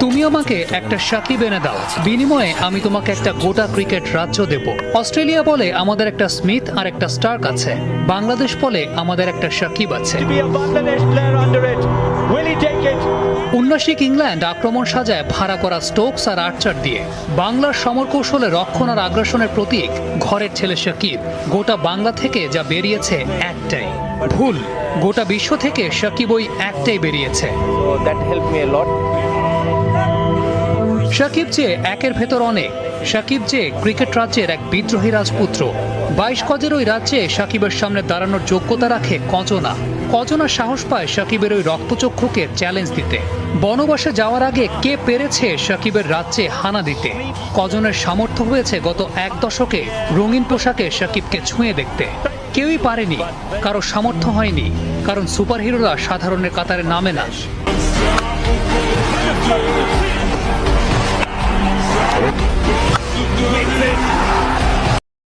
তুমি আমাকে একটা সাকিব এনে দাও, বিনিময়ে আমি তোমাকে একটা গোটা ক্রিকেট রাজ্য দেব। অস্ট্রেলিয়া বলে আমাদের একটা স্মিথ আর একটা স্টার্ক আছে, বাংলাদেশ বলে আমাদের একটা সাকিব আছে। উন্নাসিক ইংল্যান্ড আক্রমণ সাজায় ভাড়া করা স্টোকস আর আর্চার দিয়ে। বাংলার সমরকৌশলে রক্ষণ আর আগ্রাসনের প্রতীক ঘরের ছেলে সাকিব। গোটা বাংলা থেকে যা বেরিয়েছে একটাই, ভুল। গোটা বিশ্ব থেকে সাকিব ওই একটাই বেরিয়েছে। সাকিব যে একের ভেতর অনেক, সাকিব যে ক্রিকেট রাজ্যের এক বিদ্রোহী রাজপুত্র। 22 গজের ওই রাজ্যে সাকিবের সামনে দাঁড়ানোর যোগ্যতা রাখে কজনা। কজনা সাহস পায় সাকিবের ওই রক্তচক্ষুকে চ্যালেঞ্জ দিতে। বনবাসে যাওয়ার আগে কে পেরেছে সাকিবের রাজ্যে হানা দিতে? কজনের সামর্থ্য হয়েছে গত এক দশকে রঙিন পোশাকে সাকিবকে ছুঁয়ে দেখতে। কেউই পারেনি, কারো সামর্থ্য হয়নি, কারণ সুপারহিরোরা সাধারণের কাতারে নামে না।